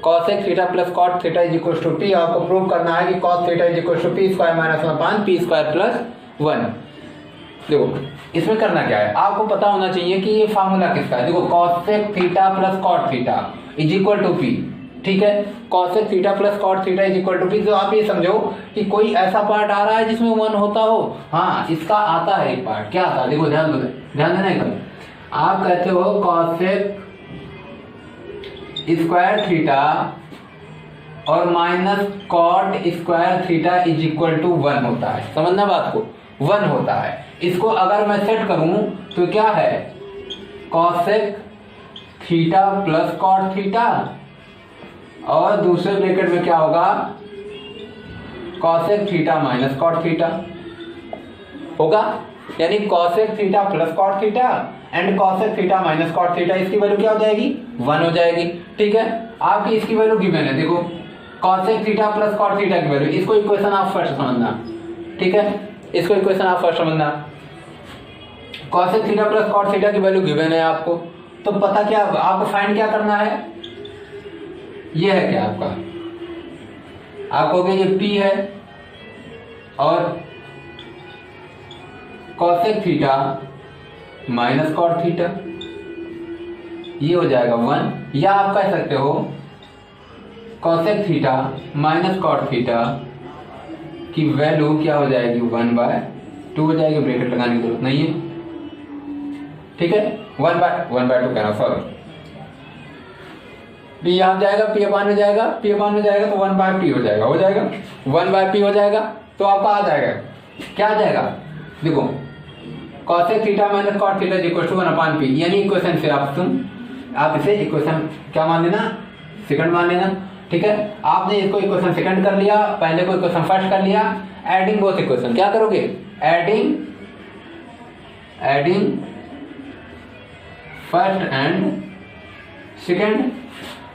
cosec theta plus cot theta is equal to p. आपको प्रूव करना है कि cos theta is equal to p square minus 1 p square plus 1। देखो इसमें करना क्या है, आपको पता होना चाहिए कि ये फार्मूला किसका है। देखो cosec theta plus cot theta is equal to p, ठीक है। cosec theta plus cot theta is equal to p. तो आप ये समझो कि कोई ऐसा पार्ट आ रहा है जिसमें 1 होता हो। हाँ इसका आता है एक पार्ट, क्या आता है देखो, ध्यान देना एकदम। आप कहते हो cosec स्क्वायर थीटा और minus cot square theta is equal to 1 होता है। समझना बात को, 1 होता है। इसको अगर मैं सेट करूं तो क्या है cosec theta plus cot theta और दूसरे ब्रैकेट में क्या होगा cosec theta minus cot theta होगा। यानी cosec theta plus cot theta and cosec theta minus cot theta, इसकी वैल्यू क्या हो जाएगी 1 हो जाएगी, ठीक है। आपकी इसकी वैल्यू गिवन है, देखो cosec theta plus cot theta की वैल्यू। इसको इक्वेशन आप फर्स्ट समझना, ठीक है। इसको इक्वेशन आप फर्स्ट समझना। cosec theta plus cot theta की वैल्यू गिवन है आपको, तो पता क्या आपको फाइंड क्या करना है, ये है क्या आपका, आप कहोगे ये P है और cosec theta minus cot theta, ये हो जाएगा 1। या आप कह सकते हो cosec theta minus cot theta की वैल्यू क्या हो जाएगी 1/2 हो जाएगी, ब्रैकेट लगाने की जरूरत नहीं है, ठीक है। 1/2 कहना, सॉरी P यहाँ जाएगा, P अपान में जाएगा, P अपान में जाएगा तो 1/P हो जाएगा, 1/P हो जाएगा। तो आपका आ जाएगा, क्या आ जाएगा देखो cosec theta minus cot theta is equal to 1/P। यानी इक्वेशन से आप इसे इक्वेशन क्या मान लेना, सेकंड मान लेना, ठीक है। आपने इसको इक्वेशन सेकंड कर लिया, पहले को इक्वेशन फर्स्ट कर लिया। एडिंग बोथ इक्वेशन क्या करोगे, adding first and second,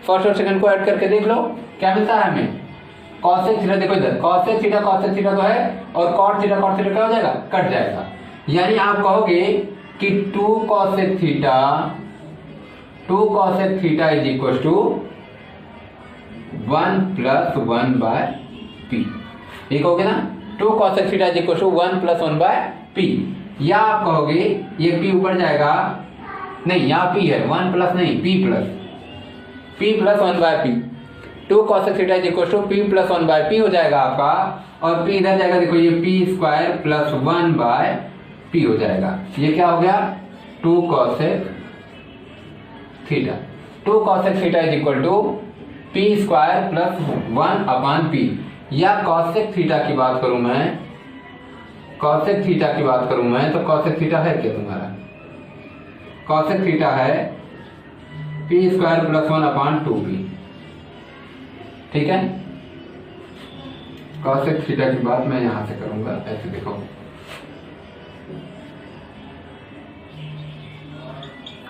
first और सेकंड को ऐड करके देख लो क्या मिलता है हमें। cosec थीटा देखो इधर cosec थीटा तो है और cot थीटा क्या हो जाएगा, कट जाएगा। यानी आप कहोगे कि 2 cosec theta is equal to 1 plus 1/P, ये कहोगे ना 2 cosec theta is equal to 1 plus 1/P। या आप कहोगे ये P ऊपर जाएगा, नहीं यहाँ P है, 1 प्लस नहीं P plus 1/P। 2 cosec theta is equal to P plus 1/P हो जाएगा आपका, और P इधर जाएगा, देखो ये P स्क्वायर प्लस 1/P हो जाएगा। ये क्या हो गया 2 cosec theta is equal to P square plus 1/P। या cosec थीटा की बात करूं मैं, तो cosec थीटा है क्या तुम्हारा, cosec थीटा है P स्क्वायर प्लस 1/2P, ठीक है। cosec थीटा की बात मैं यहां से करूंगा, ऐसे देखो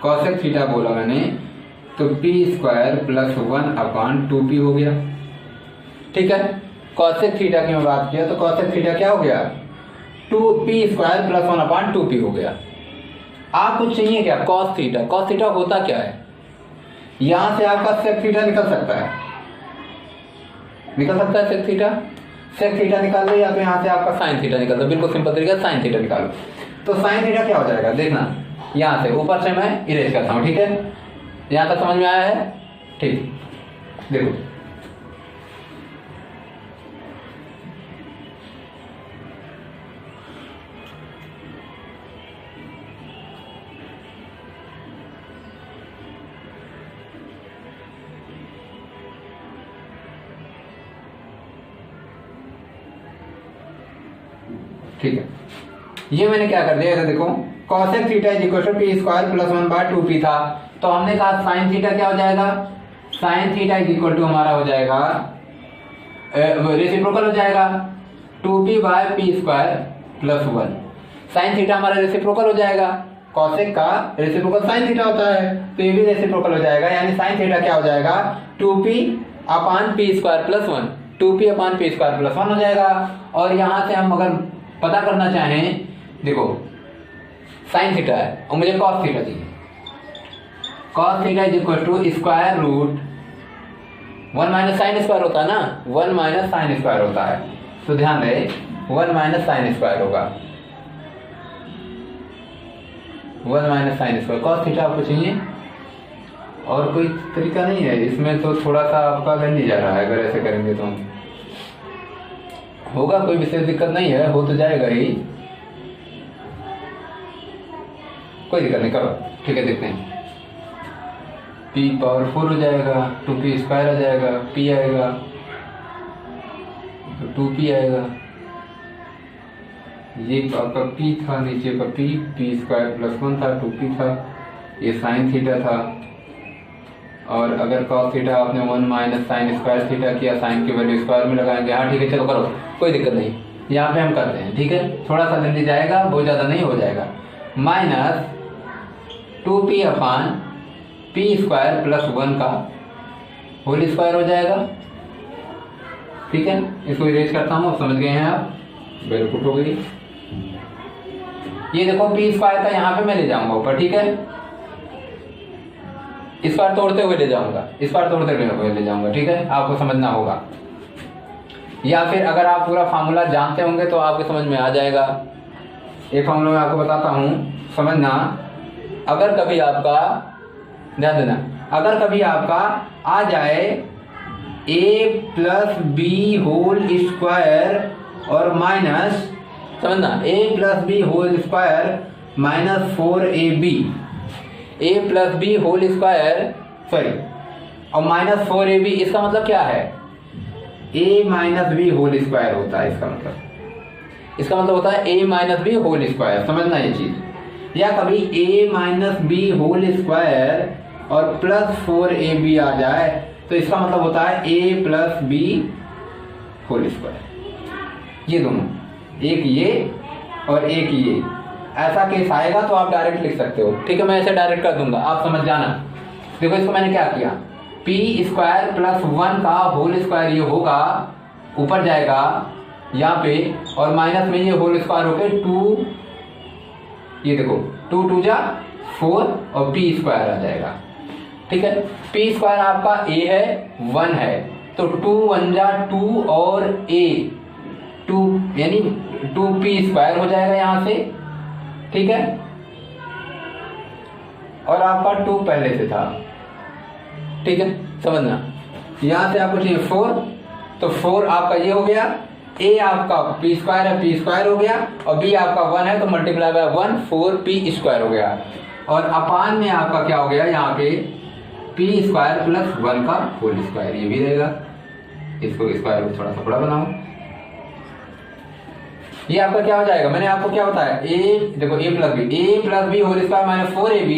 कॉसेक थीटा बोला मैंने, तो पी स्क्वायर प्लस 1 अपान 2p हो गया। ठीक है, कॉसेक थीटा की मैं बात किया तो कॉसेक थीटा क्या हो गया, 2p स्क्वायर प्लस 1 अपान 2p हो गया। आपको चाहिए क्या, कॉस थीटा। कॉस थीटा होता क्या है, यहां से आपका सेक थीटा निकल सकता है, सेक थीटा। सेक थीटा निकाल लो, या तो यहाँ से आपका साइन थीटा निकल दो, बिल्कुल सिंपल तरीका साइन थीटा निकालो। तो साइन थीटा क्या हो जाएगा, देखना यहाँ से ऊपर से मैं इरेज करता हूँ। ठीक है, यहाँ तक समझ में आया है, ठीक। देखो ठीक है, ये मैंने क्या कर दिया, देखो cosec theta is equal to p square plus 1 by 2p था, तो हमने कहा साइन थीटा क्या हो जाएगा, sine theta is equal to हमारा हो जाएगा रेसिप्रोकल हो जाएगा 2p by p square plus 1। Sine theta हमारा रेसिप्रोकल हो जाएगा, cosec का रेसिप्रोकल साइन थीटा होता है, तो ये भी रेसिप्रोकल हो जाएगा, यानी साइन थीटा क्या हो जाएगा 2p अपान पी स्क्वायर प्लस 1, 2p अपान पी स्क्वायर प्लस 1 हो जाएगा। और यहां से हम अगर पता करना चाहें, देखो साइन थीटा है और मुझे कॉस थीटा चाहिए, cos theta is equal to square root 1 minus sine square होता है ना, 1 माइनस साइन स्क्वायर होता है, तो ध्यान रहे 1 माइनस साइन स्क्वायर होगा, 1 minus sine square. Cos theta आपको चाहिए, और कोई तरीका नहीं है इसमें, तो थोड़ा सा आपका गंदी जा रहा है, अगर ऐसे करेंगे तो होगा, कोई विशेष दिक्कत नहीं है, हो तो जाएगा ही, कोई दिक्कत नहीं, करो। ठीक है, देखते हैं, p पावर 4 हो जाएगा, 2p स्क्वायर आ जाएगा, p आएगा तो 2p आएगा, ये आपका p था, नीचे का p स्क्वायर प्लस 1 था, 2p था, ये साइन थीटा था। और अगर कॉस थीटा आपने 1 माइनस साइन स्क्वायर थीटा किया, साइन की वैल्यू स्क्वायर में लगाएंगे, हाँ ठीक है, चलो करो, कोई दिक्कत नहीं, यहाँ पे हम करते हैं। ठीक है, थोड़ा सा लेंदी जाएगा, बहुत ज्यादा नहीं हो जाएगा, माइनस 2p अपान पी स्क्वायर प्लस 1 का होल स्क्वायर हो जाएगा। ठीक है, इसको इरेज करता हूँ, समझ गए हैं आप, वेरी गुड हो गई। ये देखो पी स्क्वायर का यहाँ पे मैं ले जाऊंगा ऊपर, ठीक है, इस बार तोड़ते हुए ले जाऊंगा, इस बार तोड़ते हुए ले जाऊंगा, ठीक है, आपको समझना होगा। या फिर अगर आप पूरा फार्मूला जानते होंगे तो आपको समझ में आ जाएगा। एक फार्मूला मैं आपको बताता हूं, समझना। अगर कभी आपका, ध्यान देना, अगर कभी आपका आ जाए a plus b whole square और माइनस, समझना, a plus b whole square minus 4ab, a plus b whole square sorry और माइनस 4ab, इसका मतलब क्या है, a minus b whole square होता है, इसका मतलब होता है a minus b whole square, समझना ये चीज। या कभी a minus b whole square और प्लस 4ab आ जाए तो इसका मतलब होता है a plus b whole square. ये दोनों, एक ये और एक ये, ऐसा केस आएगा तो आप डायरेक्ट लिख सकते हो। ठीक है, मैं ऐसे डायरेक्ट कर दूंगा, आप समझ जाना। देखो इसको मैंने क्या किया, पी स्क्वायर प्लस 1 का होल स्क्वायर ये होगा, ऊपर जाएगा यहाँ पे, और माइनस में ये होल स्क्वायर होके 2, ये देखो 2 2 जा 4 और पी स्क्वायर आ जाएगा। ठीक है, पी स्क्वायर आपका a है, 1 है, तो 2 1 जा 2 और a 2, यानी 2p स्क्वायर हो जाएगा यहाँ से। ठीक है, और आपका 2 पहले से था। ठीक है, समझना, यहां से आपको चाहिए 4, तो 4 आपका ये हो गया, a आपका p स्क्वायर है, p स्क्वायर हो गया, और b आपका 1 है तो मल्टीप्लाई बाय 1 4p स्क्वायर हो गया, और अपान में आपका क्या हो गया, यहाँ पे p स्क्वायर प्लस 1 का होल स्क्वायर, ये भी रहेगा। इसको स्क्वायर को थोड़ा सा बड़ा बनाओ, ये आपका क्या हो जाएगा, मैंने आपको क्या बताया, a देखो a plus b whole square minus 4ab,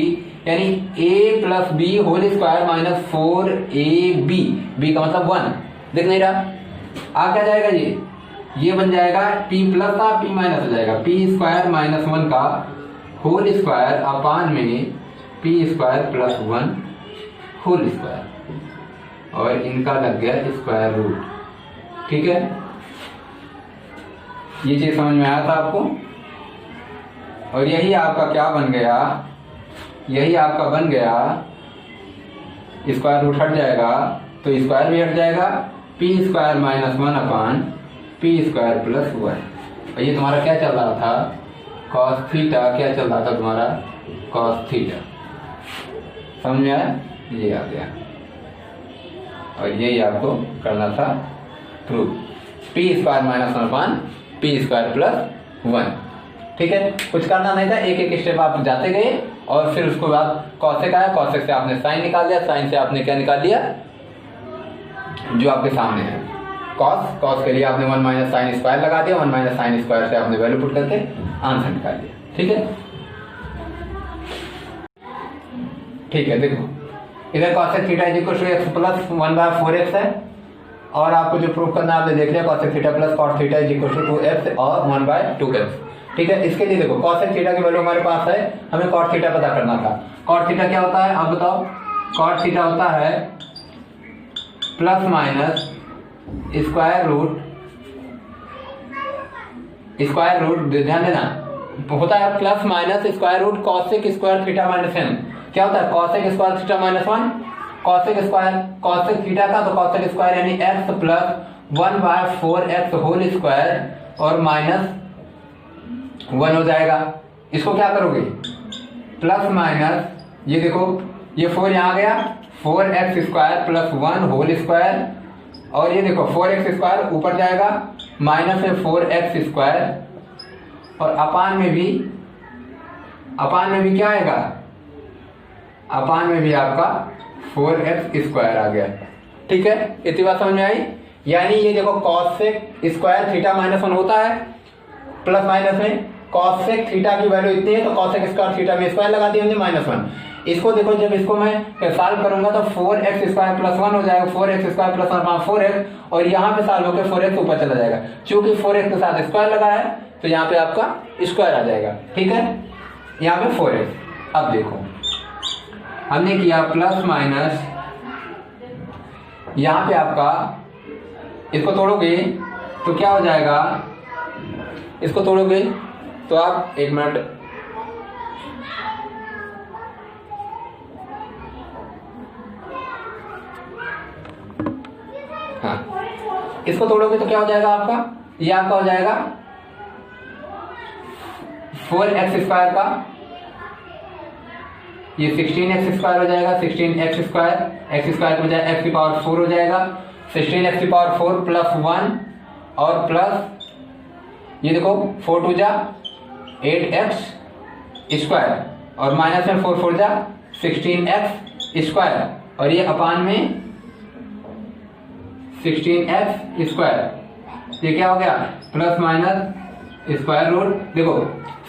यानी a plus b whole square minus 4ab, b का मतलब 1, दिख नहीं रहा, आ क्या जाएगा, ये बन जाएगा p प्लस का p माइनस हो जाएगा, p स्क्वायर माइनस 1 का होल स्क्वायर अपान में p square plus 1 whole square, और इनका लग गया स्क्वायर रूट। ठीक है, ये चीज समझ में आया था आपको। और यही आपका क्या बन गया, यही आपका बन गया, स्क्वायर रूट हट जाएगा तो स्क्वायर भी हट जाएगा, पी स्क्वायर माइनस 1 अपान पी स्क्वायर प्लस 1। और ये तुम्हारा क्या चल रहा था, कॉस थीटा, क्या चल रहा था तुम्हारा, कॉस थीटा। समझ में आया, ये आ गया। और यही आपको करना था प्रूफ, पी स्क्वायर माइनस 1 अपान पी स्क्वायर प्लस 1। ठीक है, कुछ करना नहीं था, एक एक स्टेप आप जाते गए और फिर उसके बाद कॉसेक आया, कॉसेक से आपने साइन निकाल दिया, साइन से आपने क्या निकाल लिया, जो आपके सामने है कॉस, कॉस के लिए आपने 1 माइनस साइन स्क्वायर लगा दिया, 1 माइनस साइन स्क्वायर से आपने वैल्यू पुट करके आंसर निकाल लिया। ठीक है, ठीक है, देखो इधर cosec theta is equal to x plus 1/4x है, और आपको जो प्रूफ करना है आपने देख लिया, cosec theta plus cos theta is equal to 2x और 1/2x। ठीक है, इसके लिए देखो कॉसेक थीटा की वैल्यू हमारे पास है, हमें कॉट थीटा पता करना था। कॉट थीटा क्या होता है आप बताओ, कॉट थीटा होता है प्लस माइनस स्क्वायर रूट, ध्यान देना, होता है plus minus square root cosec square theta minus n। क्या होता है, cosec square theta minus 1, cosec square cosec theta का, तो कॉसेक स्क्वायर यानी x plus 1/4x whole square और माइनस 1 हो जाएगा। इसको क्या करोगे, प्लस माइनस, ये देखो ये 4 यहाँ गया, 4x square plus 1 whole square, और ये देखो 4x स्क्वायर ऊपर जाएगा, माइनस में 4x स्क्वायर, और अपान में भी क्या आएगा, अपान में भी आपका 4x स्क्वायर आ गया। ठीक है, इतनी बात समझ में आई। यानी ये देखो कॉसेक स्क्वायर थीटा माइनस 1 होता है प्लस माइनस में, कॉसेक थीटा की वैल्यू इतनी है तो कॉसेक स्क्वायर थीटा में स्क्वायर लगा दिया हमने माइनस 1। इसको देखो जब इसको मैं सॉल्व करूंगा तो 4x स्क्वायर प्लस 1 हो जाएगा, 4x स्क्वायर प्लस 1 4x, और यहाँ पे सॉल्व होकर 4x ऊपर चला जाएगा, क्योंकि 4x के साथ स्क्वायर लगा है तो यहाँ पे आपका स्क्वायर आ जाएगा। ठीक है, यहाँ पे 4x। अब देखो हमने किया प्लस माइनस, यहाँ पे आपका इसको तोड़ोगे तो क्या हो जाएगा, इसको तोड़ोगे तो आप 1 मिनट, हाँ, इसको तोड़ोगे तो क्या हो जाएगा आपका, ये आपका हो जाएगा 4x स्क्वायर का, ये 16x स्क्वायर हो जाएगा, 16x स्क्वायर, x स्क्वायर की बजाय x की पावर 4 हो जाएगा, 16x की पावर 4 प्लस 1 और प्लस ये देखो 4 2 जा 8x स्क्वायर, और माइनस में 4 4 जा 16x स्क्वायर, और ये अपान में 16x स्क्वायर, ये क्या हो गया प्लस माइनस स्क्वायर रूट, देखो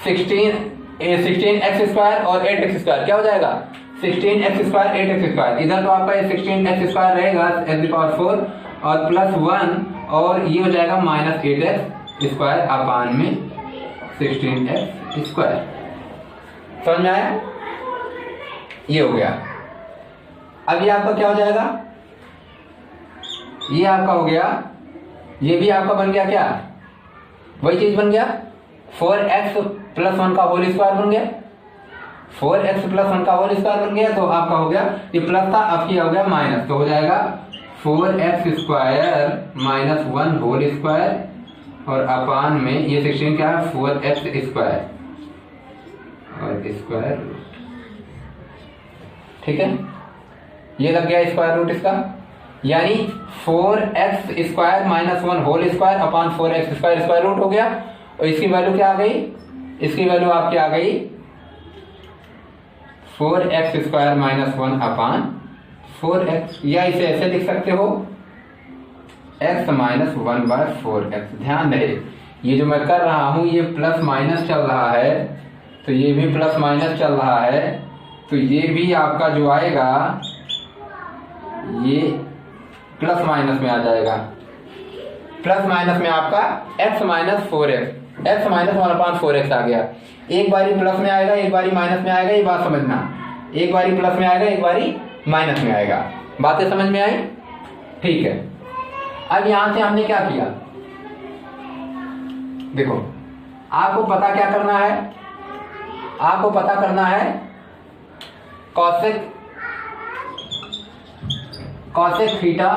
16x स्क्वायर और 8x स्क्वायर क्या हो जाएगा 16x स्क्वायर 8x स्क्वायर, इधर तो आपका ये 16x स्क्वायर रहेगा x की पावर 4 और प्लस 1, और ये हो जाएगा माइनस 8x स्क्वायर अपान में 16x स्क्वायर। समझ में आया, ये हो गया। अब ये आपका क्या हो जाएगा, ये आपका हो गया, ये भी आपका बन गया क्या, वही चीज बन गया, 4x प्लस 1 का होल स्क्वायर बन गया, 4x प्लस 1 का होल स्क्वायर बन गया, तो आपका हो गया, ये प्लस था अब क्या हो गया माइनस, तो हो जाएगा 4x square minus 1 whole square, और अपान में ये 16 क्या है 4x स्क्वायर और स्क्वायर रूट। ठीक है, ये लग गया स्क्वायर रूट इसका, यानी 4x square minus 1 whole square upon 4x square square root हो गया, और इसकी वैल्यू क्या आ गई, इसकी वैल्यू आपकी आ गई 4x स्क्वायर माइनस 1 अपान 4x, या इसे ऐसे लिख सकते हो x माइनस 1/4x। ध्यान रहे ये जो मैं कर रहा हूं ये प्लस माइनस चल रहा है, तो ये भी प्लस माइनस चल रहा है, तो ये भी आपका जो आएगा ये प्लस माइनस में आ जाएगा, प्लस माइनस में आपका x minus 4x, x minus 1/4x आ गया, एक बारी प्लस में आएगा एक बारी माइनस में आएगा, ये बात समझना। एक बारी प्लस में आएगा, एक बारी माइनस में आएगा। बातें समझ में आई? ठीक है। अब यहां से हमने क्या किया, देखो आपको पता क्या करना है, आपको पता करना है cosec theta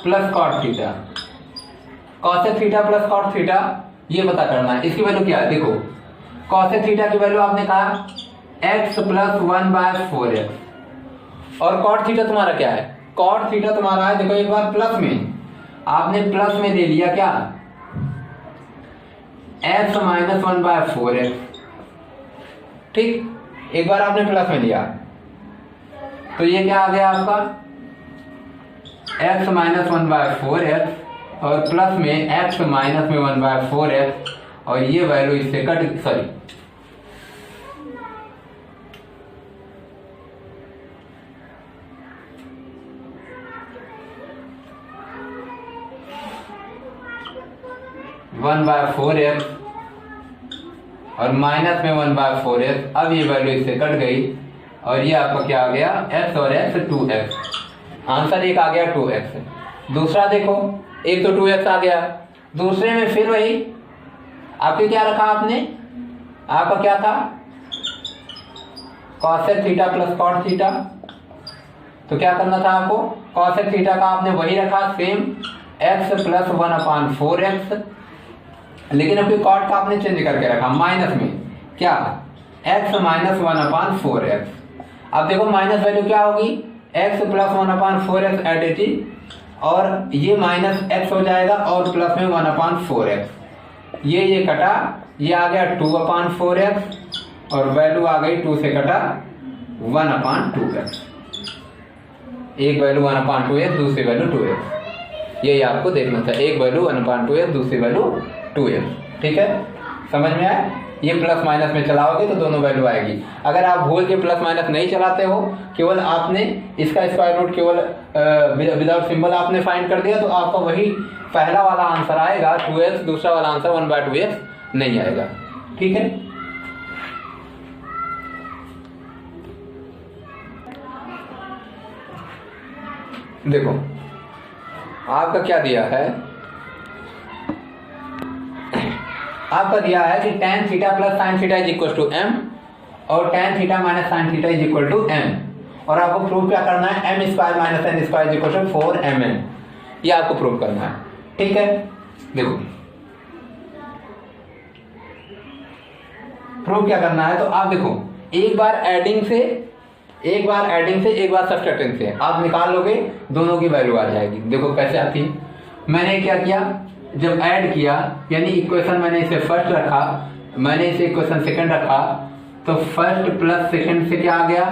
plus cot theta. Cosec theta plus cot theta ये पता करना है। इसकी वैल्यू क्या है, देखो कॉसेक थीटा की वैल्यू आपने कहा x प्लस 1/4x, और कॉट थीटा तुम्हारा क्या है, कॉट थीटा तुम्हारा है, देखो एक बार प्लस में आपने प्लस में ले लिया क्या, x माइनस 1/4x। ठीक, एक बार आपने प्लस में लिया तो ये क्या आ गया आपका x माइनस 1/4x, और प्लस में x माइनस में 1/4x, और ये वैल्यू इससे cut, sorry one by 4x और माइनस में 1/4x। अब ये वैल्यू इससे कट गई और ये आपका क्या आ गया, x और x 2x। आंसर एक आ गया 2x। दूसरा देखो, एक तो 2x आ गया, दूसरे में फिर वही आपके क्या रखा आपने, आपका क्या था cosec theta plus cot theta. तो क्या करना था आपको, कॉसेक थीटा का आपने वही रखा सेम x प्लस 1/4x, लेकिन अपने कॉट का आपने चेंज करके रखा माइनस में क्या, x माइनस 1/4x। अब देखो माइनस वैल्यू क्या होगी, x प्लस 1/4x एडिटिव, और ये माइनस x हो जाएगा और प्लस में 1/4x। ये कटा, ये आ गया 2/4x, और वैल्यू आ गई 2 से कटा 1/2x। एक वैल्यू 1/2x, दूसरी वैल्यू 2x। यही आपको देखना था, एक वैल्यू 1/2x, दूसरी वैल्यू 2x। ठीक है, समझ में आया? ये प्लस माइनस में चलाओगे तो दोनों वैल्यू आएगी। अगर आप भूल के प्लस माइनस नहीं चलाते हो, केवल आपने इसका स्क्वायर रूट केवल विदाउट सिंबल आपने फाइंड कर दिया, तो आपका वही पहला वाला आंसर आएगा 2x, दूसरा वाला आंसर 1/2x नहीं आएगा। ठीक है, देखो आपका क्या दिया है, आपका दिया है कि tan theta plus sin theta is equal to m, और tan theta minus sin theta is equal to m, और आपको प्रूव क्या करना है, m square minus n square is equal to 4mn। ये आपको प्रूव करना है। ठीक है, देखो प्रूव क्या करना है, तो आप देखो एक बार एडिंग से, एक बार सब्ट्रैक्टिंग से आप निकाल लोगे, दोनों की वैल्यू आ जाएगी। देखो कैसे आती है, मैंने क्या किया, जब ऐड किया यानी इक्वेशन मैंने इसे फर्स्ट रखा, मैंने इसे इक्वेशन सेकंड रखा, तो फर्स्ट प्लस सेकंड से क्या आ गया,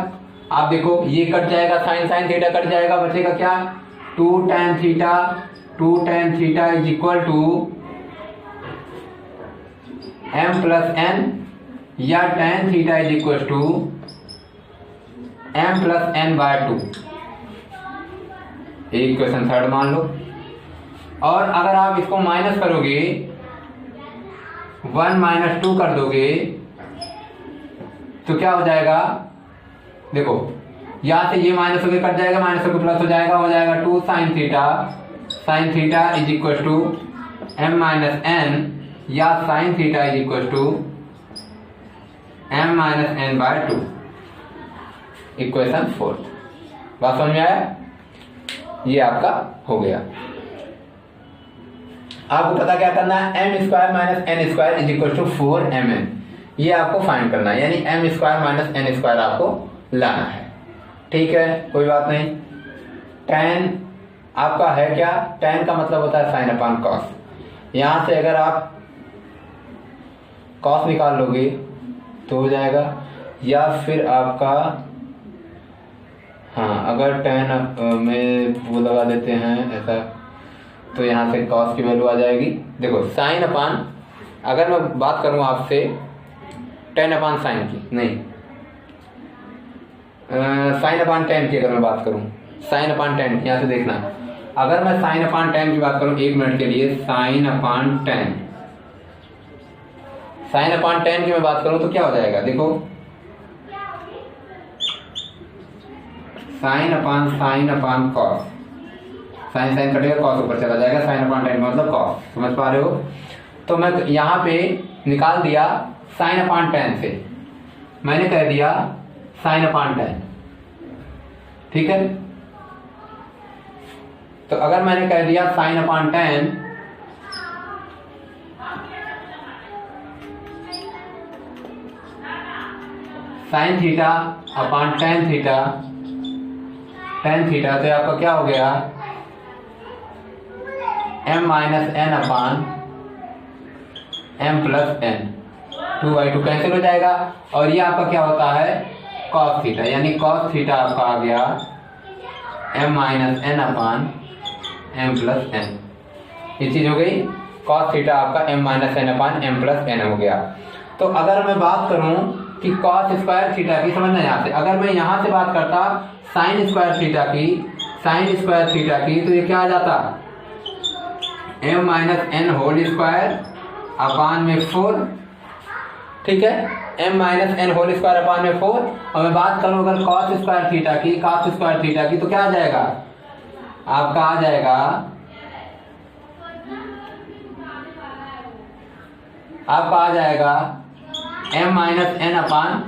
आप देखो ये कट जाएगा, साइन थीटा कट जाएगा, बचेगा क्या 2 tan theta is equal to m plus n, या tan theta is equal to m plus n/2। Equation third मान लो, और अगर आप इसको माइनस करोगे 1 - 2 कर दोगे तो क्या हो जाएगा, देखो यहां से ये माइनस होकर कट जाएगा, माइनस होकर प्लस हो जाएगा 2 sin theta is equal to m minus n, या sin theta is equal to m minus n/2। Equation fourth. बात समझ में आया? ये आपका हो गया। आपको पता क्या करना है, m square minus n square is equal to 4mn। ये आपको फाइंड करना है, यानी m square minus n square आपको लाना है। ठीक है, कोई बात नहीं। tan आपका है क्या, tan का मतलब होता है साइन अपॉन कॉस। यहां से अगर आप कॉस निकाल लोगे तो हो जाएगा, या फिर आपका हाँ अगर tan में वो लगा देते हैं ऐसा, तो यहाँ से कॉस की वैल्यू आ जाएगी। देखो साइन अपान, अगर मैं बात करूँ आपसे tan अपान साइन की, नहीं साइन अपान tan की अगर मैं बात करूँ, साइन अपान tan, यहाँ से देखना, अगर मैं साइन अपान tan की बात करूँ 1 मिनट के लिए, साइन अपान tan की मैं बात करूँ तो क्या हो जाएगा, देखो sine upon cos, sine sine कटेगा, कॉस ऊपर चला जाएगा, साइन अपान टेन मतलब कॉस, समझ पा रहे हो। तो मैं यहाँ पे निकाल दिया साइन अपान टेन से, मैंने कह दिया साइन अपान टेन, ठीक है। तो अगर मैंने कह दिया sine upon tan, sine theta upon tan theta, tan theta, तो आपका क्या हो गया m minus N upon m plus N, 2/2 cancel हो जाएगा, और ये आपका क्या होता है cos थीटा, यानी cos थीटा आपका आ गया m minus N upon m plus N, ये चीज हो गई। cos थीटा आपका m minus N upon m plus N हो गया। तो अगर मैं बात करूं कि cos स्क्वायर थीटा की, समझना यहाँ से, अगर मैं यहाँ से बात करता साइन स्क्वायर थीटा की, साइन स्क्वायर थीटा की, तो ये क्या आ जाता m minus N whole square upon में 4, ठीक है, m minus N whole square upon में 4। और मैं बात करूं अगर cos स्क्वायर थीटा की, cos स्क्वायर थीटा की, तो क्या आ जाएगा आपका, आ जाएगा आपका आ जाएगा m minus N upon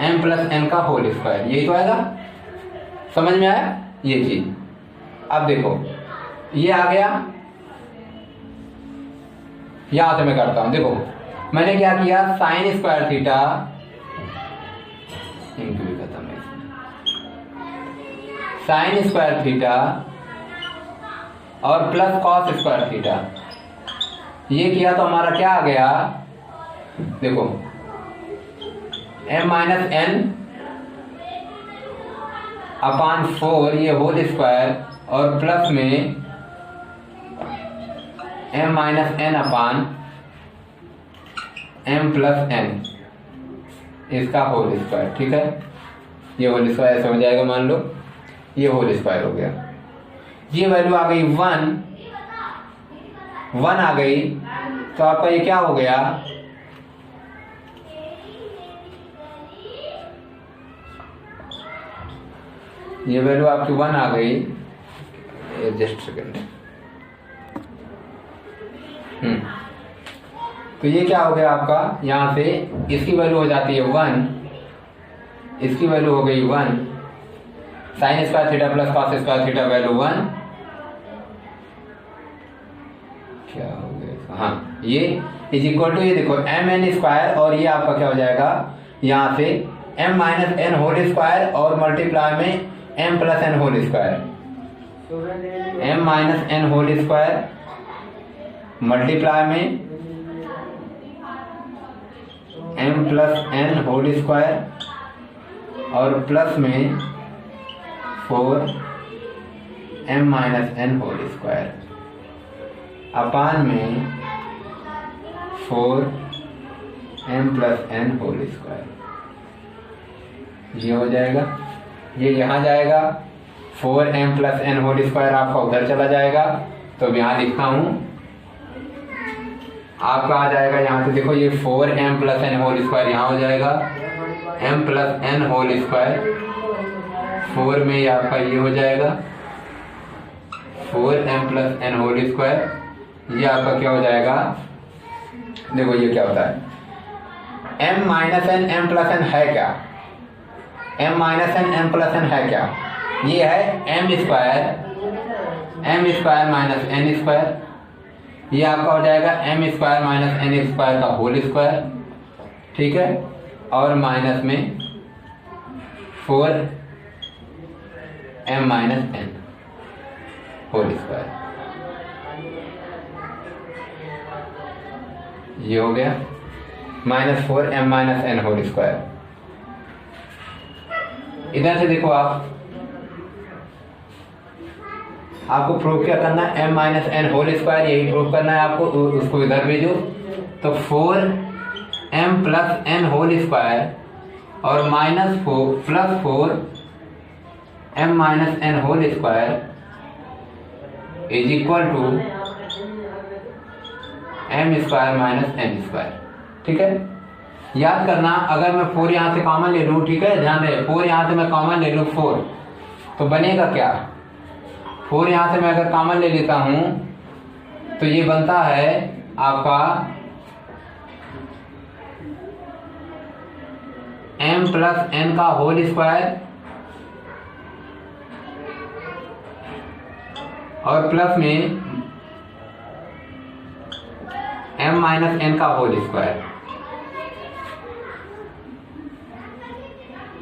m plus N का होल स्क्वायर, यही तो आएगा, समझ में आया ये चीज। अब देखो ये आ गया, यहां से मैं करता हूं, देखो मैंने क्या किया, साइन स्क्वायर थीटा, इनकी भी खत्म है, साइन स्क्वायर थीटा और प्लस कॉस स्क्वायर थीटा, ये किया तो हमारा क्या आ गया, देखो m माइनस एन अपान 4 ये होल स्क्वायर, और प्लस में m minus N upon m plus N, इसका होल स्क्वायर, ठीक है। ये होल स्क्वायर ऐसे हो जाएगा, मान लो ये होल स्क्वायर हो गया, ये वैल्यू आ गई 1 आ गई, तो आपका ये क्या हो गया, ये वैल्यू आपकी 1 आ गई, जस्ट सेकंड, तो ये क्या हो गया आपका, यहां से इसकी वैल्यू हो जाती है 1, इसकी वैल्यू हो गई 1, sign square theta plus cos square theta value 1, क्या हो गया, हाँ ये इज इक्वल टू, ये देखो एम एन स्क्वायर, और ये आपका क्या हो जाएगा, यहां से m minus N whole square और मल्टीप्लाई में m plus N whole square, m minus N whole square multiply में m plus N whole square और प्लस में 4m minus N whole square upon में 4m plus N whole square, ये हो जाएगा, ये यहाँ जाएगा, 4m plus N whole square आपका उधर चला जाएगा, तो अब यहाँ लिखता हूँ आपका आ जाएगा, यहाँ से देखो ये 4m plus N whole square यहाँ हो जाएगा, m plus N whole square 4 में ये आपका ये हो जाएगा 4m plus N whole square, ये आपका क्या हो जाएगा, देखो ये क्या होता है m minus n m plus n है क्या, m minus n m plus n है क्या, ये है m square minus N square, ये आपका हो जाएगा m square minus N square का होल स्क्वायर, ठीक है, और माइनस में 4m minus N whole square, ये हो गया minus 4m minus N whole square. इधर से देखो आपको प्रूव क्या करना है, m minus N whole square, यही प्रूव करना है आपको, उसको इधर भेजो, तो 4m plus N whole square और minus 4 plus 4m minus N whole square is equal to m square minus N square, ठीक है। याद करना, अगर मैं 4 यहाँ से कॉमन ले लूँ, ठीक है, ध्यान रहे 4 यहाँ से मैं कॉमन ले लूँ 4, तो बनेगा क्या, 4 यहाँ से मैं अगर कॉमन ले लेता हूँ तो ये बनता है आपका m प्लस n का होल स्क्वायर और प्लस में m माइनस n का होल स्क्वायर,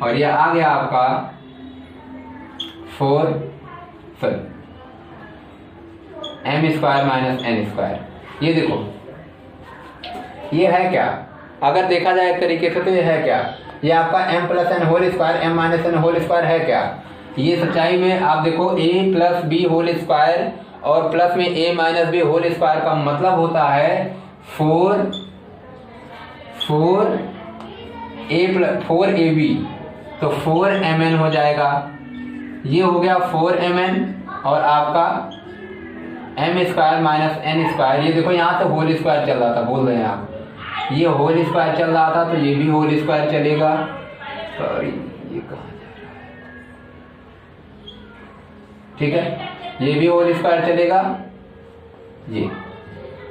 और यह आ गया आपका 4 m square minus n square. ये देखो ये है क्या, अगर देखा जाए एक तरीके से तो ये है क्या, ये आपका m plus n whole square m minus n whole square है क्या। ये सच्चाई में आप देखो a plus b whole square और प्लस में a minus b whole square का मतलब होता है 4ab, तो 4mn हो जाएगा। ये हो गया 4mn और आपका m square minus n square. ये देखो यहाँ से होल स्क्वायर चल रहा था, बोल रहे हैं आप, ये होल स्क्वायर चल रहा था तो ये भी होल स्क्वायर चलेगा। सॉरी ये कहाँ जा रहा है, ठीक है, ये भी होल स्क्वायर चलेगा। ये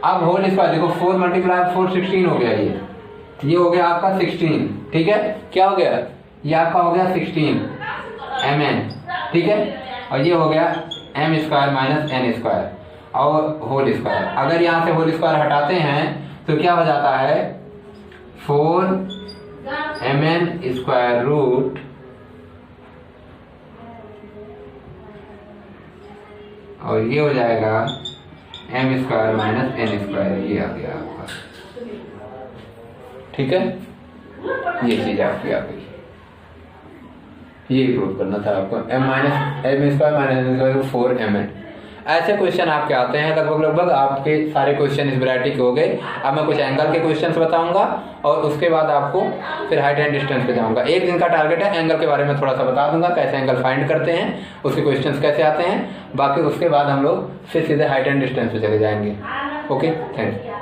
अब होल स्क्वायर देखो 4 मल्टीप्लाई 4 16 हो गया, ये हो गया आपका 16, ठीक है, क्या हो गया, ये आपका हो गया 16 mn, ठीक है, और ये हो गया m square minus n square और होल स्क्वायर। अगर यहाँ से होल स्क्वायर हटाते हैं तो क्या हो जाता है 4mn स्क्वायर रूट और ये हो जाएगा m square minus n square. ये आ गया आपका, ठीक है, ये चीज आपकी आ गई। ये प्रूव करना था आपको, m square minus n square 4mn। ऐसे क्वेश्चन आपके आते हैं लगभग आपके सारे क्वेश्चन इस वैरायटी के हो गए। अब मैं कुछ एंगल के क्वेश्चंस बताऊंगा और उसके बाद आपको फिर हाइट एंड डिस्टेंस पे जाऊंगा। एक दिन का टारगेट है, एंगल के बारे में थोड़ा सा बता दूंगा, कैसे एंगल फाइंड करते हैं, उसके क्वेश्चंस कैसे आते हैं, बाकी उसके बाद हम लोग फिर सीधे हाइट एंड डिस्टेंस पे चले जाएंगे। Okay, thank you.